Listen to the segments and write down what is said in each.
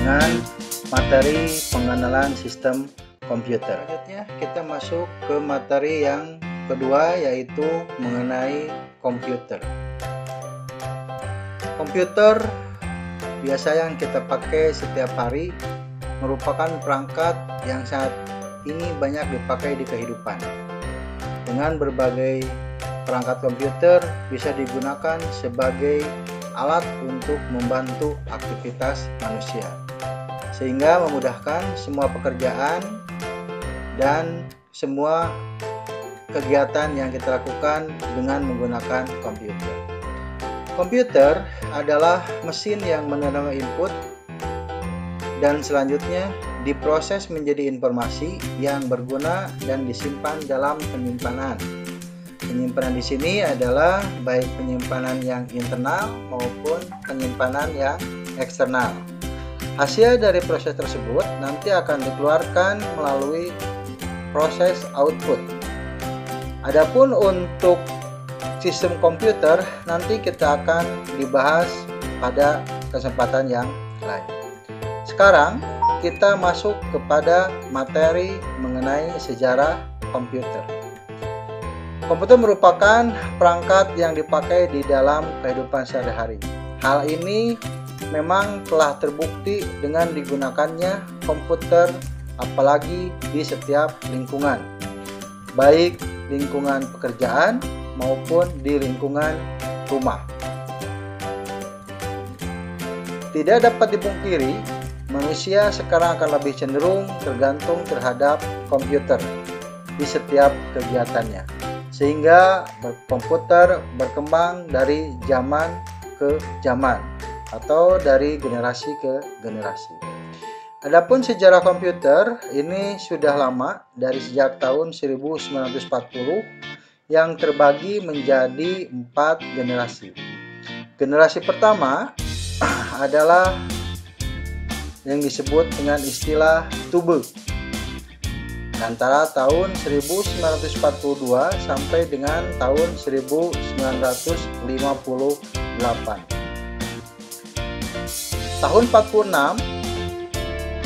dengan materi pengenalan sistem komputer. Selanjutnya kita masuk ke materi yang kedua, yaitu mengenai komputer. Komputer biasa yang kita pakai setiap hari merupakan perangkat yang saat ini banyak dipakai di kehidupan. Dengan berbagai perangkat komputer bisa digunakan sebagai alat untuk membantu aktivitas manusia, sehingga memudahkan semua pekerjaan dan semua kegiatan yang kita lakukan dengan menggunakan komputer. Komputer adalah mesin yang menerima input dan selanjutnya diproses menjadi informasi yang berguna dan disimpan dalam penyimpanan. Penyimpanan di sini adalah baik penyimpanan yang internal maupun penyimpanan yang eksternal. Hasil dari proses tersebut nanti akan dikeluarkan melalui proses output. Adapun untuk sistem komputer nanti kita akan dibahas pada kesempatan yang lain. Sekarang kita masuk kepada materi mengenai sejarah komputer. Komputer merupakan perangkat yang dipakai di dalam kehidupan sehari-hari. Hal ini memang telah terbukti dengan digunakannya komputer apalagi di setiap lingkungan, baik lingkungan pekerjaan maupun di lingkungan rumah. Tidak dapat dipungkiri, manusia sekarang akan lebih cenderung tergantung terhadap komputer di setiap kegiatannya, sehingga komputer berkembang dari zaman ke zaman atau dari generasi ke generasi. Adapun sejarah komputer ini sudah lama, dari sejak tahun 1940 yang terbagi menjadi 4 generasi. Generasi pertama adalah yang disebut dengan istilah tube, antara tahun 1942 sampai dengan tahun 1958. Tahun 46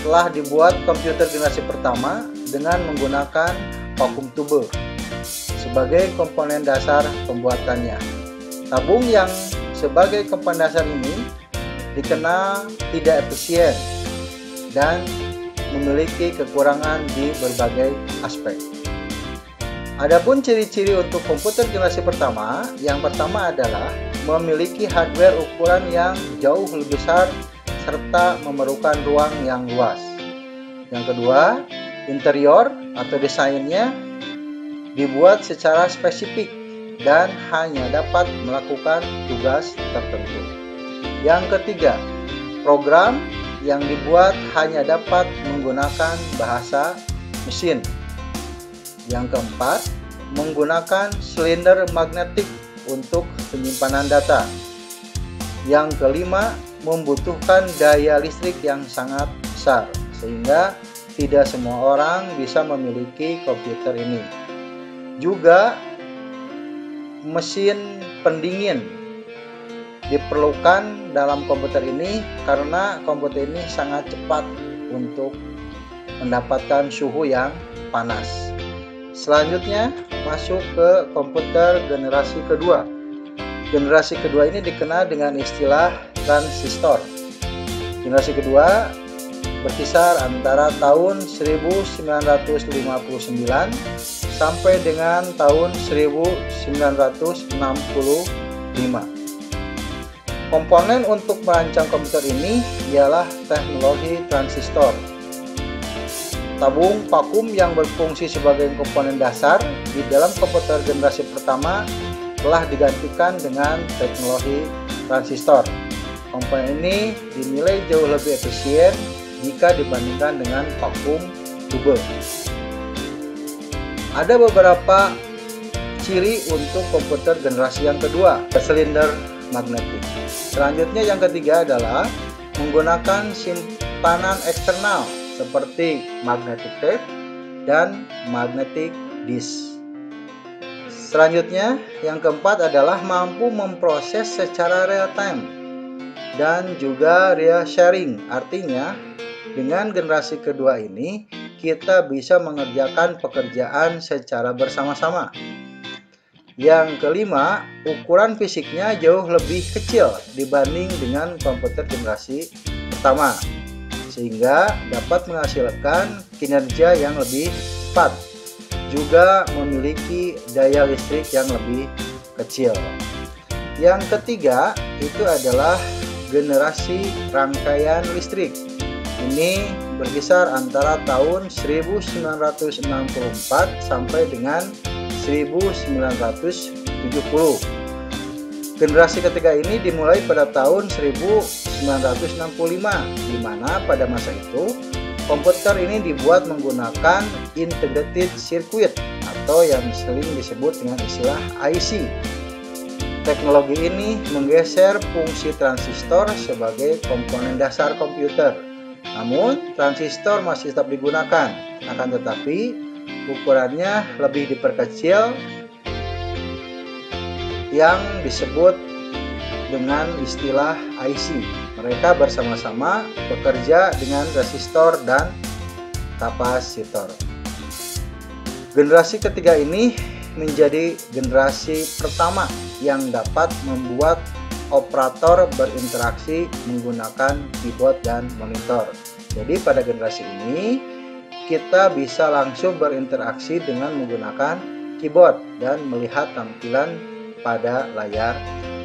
telah dibuat komputer generasi pertama dengan menggunakan vakum tube sebagai komponen dasar pembuatannya. Tabung yang sebagai komponen dasar ini dikenal tidak efisien dan memiliki kekurangan di berbagai aspek. Adapun ciri-ciri untuk komputer generasi pertama, yang pertama adalah memiliki hardware ukuran yang jauh lebih besar serta memerlukan ruang yang luas. Yang kedua, interior atau desainnya dibuat secara spesifik dan hanya dapat melakukan tugas tertentu. Yang ketiga, program yang dibuat hanya dapat menggunakan bahasa mesin. Yang keempat, menggunakan silinder magnetik untuk penyimpanan data. Yang kelima, membutuhkan daya listrik yang sangat besar, sehingga tidak semua orang bisa memiliki komputer ini. Juga mesin pendingin diperlukan dalam komputer ini karena komputer ini sangat cepat untuk mendapatkan suhu yang panas. Selanjutnya masuk ke komputer generasi kedua. Generasi kedua ini dikenal dengan istilah transistor. Generasi kedua berkisar antara tahun 1959 sampai dengan tahun 1965. Komponen untuk merancang komputer ini ialah teknologi transistor. Tabung vakum yang berfungsi sebagai komponen dasar di dalam komputer generasi pertama telah digantikan dengan teknologi transistor. Komponen ini dinilai jauh lebih efisien jika dibandingkan dengan vakum tube. Ada beberapa ciri untuk komputer generasi yang kedua, silinder magnetik. Selanjutnya yang ketiga adalah menggunakan simpanan eksternal seperti magnetic tape dan magnetic disk. Selanjutnya yang keempat adalah mampu memproses secara real time. dan juga real sharing. Artinya dengan generasi kedua ini kita bisa mengerjakan pekerjaan secara bersama-sama. Yang kelima, ukuran fisiknya jauh lebih kecil dibanding dengan komputer generasi pertama, sehingga dapat menghasilkan kinerja yang lebih cepat, juga memiliki daya listrik yang lebih kecil. Yang ketiga itu adalah generasi rangkaian listrik. Ini berkisar antara tahun 1964 sampai dengan 1970. Generasi ketiga ini dimulai pada tahun 1965, di mana pada masa itu komputer ini dibuat menggunakan integrated circuit atau yang sering disebut dengan istilah IC. Teknologi ini menggeser fungsi transistor sebagai komponen dasar komputer. Namun, transistor masih tetap digunakan, akan tetapi ukurannya lebih diperkecil yang disebut dengan istilah IC. Mereka bersama-sama bekerja dengan resistor dan kapasitor. Generasi ketiga ini menjadi generasi pertama yang dapat membuat operator berinteraksi menggunakan keyboard dan monitor. Jadi pada generasi ini kita bisa langsung berinteraksi dengan menggunakan keyboard dan melihat tampilan pada layar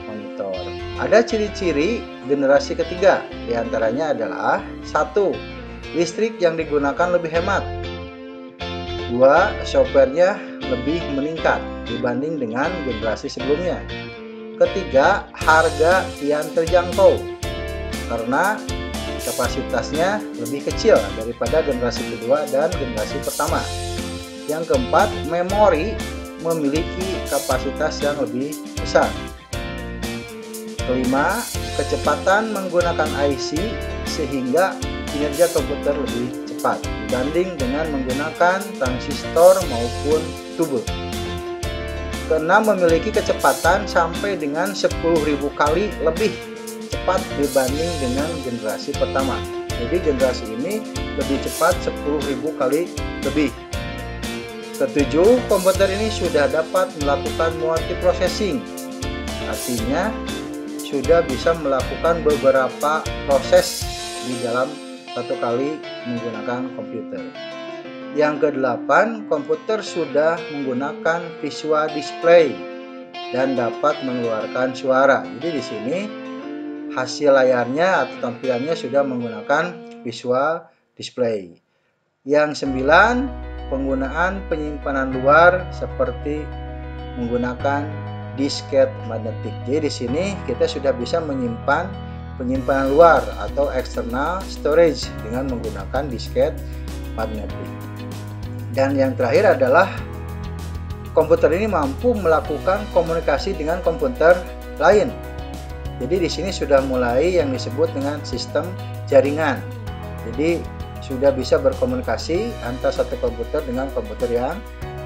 monitor. Ada ciri-ciri generasi ketiga, diantaranya adalah 1. Listrik yang digunakan lebih hemat. 2. Softwarenya lebih meningkat dibanding dengan generasi sebelumnya. Ketiga, harga yang terjangkau karena kapasitasnya lebih kecil daripada generasi kedua dan generasi pertama. Yang keempat, memori memiliki kapasitas yang lebih besar. Kelima, kecepatan menggunakan IC sehingga kinerja komputer lebih cepat dibanding dengan menggunakan transistor maupun tubel. Keenam, memiliki kecepatan sampai dengan 10.000 kali lebih cepat dibanding dengan generasi pertama. Jadi generasi ini lebih cepat 10.000 kali lebih. Ketujuh, komputer ini sudah dapat melakukan multiprocessing. Artinya sudah bisa melakukan beberapa proses di dalam satu kali menggunakan komputer. Yang kedelapan, komputer sudah menggunakan visual display dan dapat mengeluarkan suara. Jadi di sini hasil layarnya atau tampilannya sudah menggunakan visual display. Yang sembilan, penggunaan penyimpanan luar seperti menggunakan disket magnetik. Jadi di sini kita sudah bisa menyimpan penyimpanan luar atau external storage dengan menggunakan disket magnetik. Dan yang terakhir adalah komputer ini mampu melakukan komunikasi dengan komputer lain. Jadi di sini sudah mulai yang disebut dengan sistem jaringan. Jadi sudah bisa berkomunikasi antara satu komputer dengan komputer yang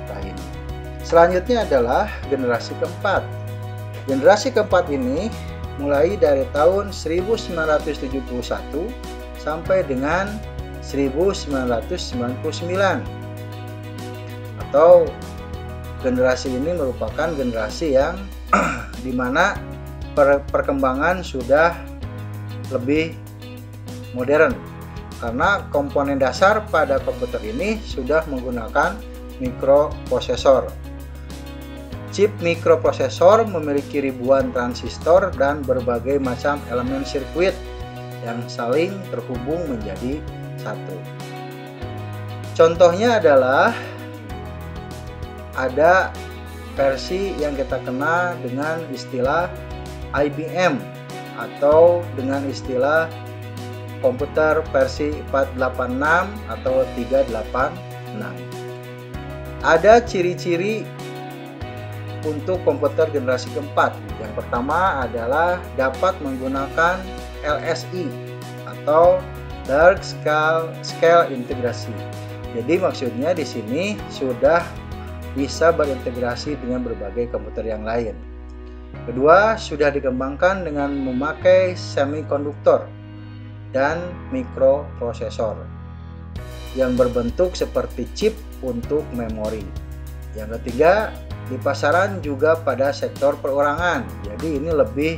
lain. Selanjutnya adalah generasi keempat. Generasi keempat ini mulai dari tahun 1971 sampai dengan 1999. Atau generasi ini merupakan generasi yang dimana perkembangan sudah lebih modern karena komponen dasar pada komputer ini sudah menggunakan mikroprosesor. Chip mikroprosesor memiliki ribuan transistor dan berbagai macam elemen sirkuit yang saling terhubung menjadi satu. Contohnya adalah ada versi yang kita kenal dengan istilah IBM atau dengan istilah komputer versi 486 atau 386. Ada ciri-ciri untuk komputer generasi keempat. Yang pertama adalah dapat menggunakan LSI atau Large Scale Integrasi. Jadi maksudnya di sini sudah bisa berintegrasi dengan berbagai komputer yang lain. Kedua, sudah dikembangkan dengan memakai semikonduktor dan mikroprosesor yang berbentuk seperti chip untuk memori. Yang ketiga, di pasaran juga pada sektor perorangan. Jadi ini lebih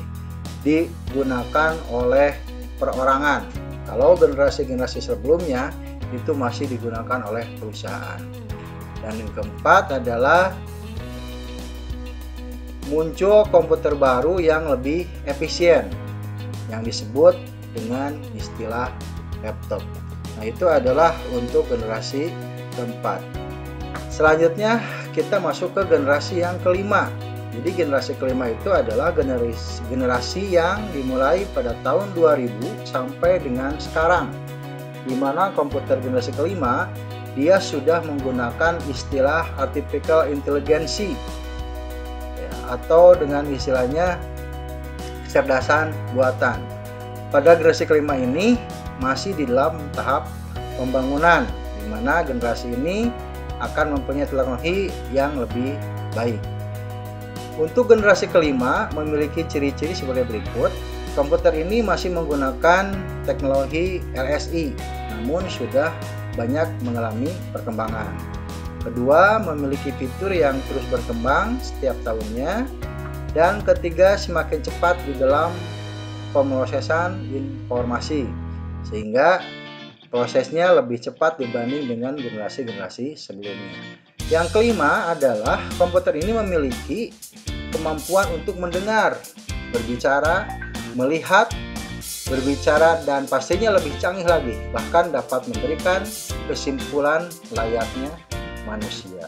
digunakan oleh perorangan. Kalau generasi-generasi sebelumnya itu masih digunakan oleh perusahaan. Dan yang keempat adalah muncul komputer baru yang lebih efisien yang disebut dengan istilah laptop. Nah, itu adalah untuk generasi keempat. Selanjutnya kita masuk ke generasi yang kelima. Jadi generasi kelima itu adalah generasi yang dimulai pada tahun 2000 sampai dengan sekarang, di mana komputer generasi kelima dia sudah menggunakan istilah artificial intelligence atau dengan istilahnya kecerdasan buatan. Pada generasi kelima ini masih di dalam tahap pembangunan, di mana generasi ini akan mempunyai teknologi yang lebih baik. Untuk generasi kelima memiliki ciri-ciri sebagai berikut. Komputer ini masih menggunakan teknologi LSI, namun sudah banyak mengalami perkembangan. Kedua, memiliki fitur yang terus berkembang setiap tahunnya. Dan ketiga, semakin cepat di dalam pemrosesan informasi, sehingga prosesnya lebih cepat dibanding dengan generasi-generasi sebelumnya. Yang kelima adalah komputer ini memiliki kemampuan untuk mendengar, berbicara, melihat, berbicara, dan pastinya lebih canggih lagi, bahkan dapat memberikan kesimpulan layaknya manusia.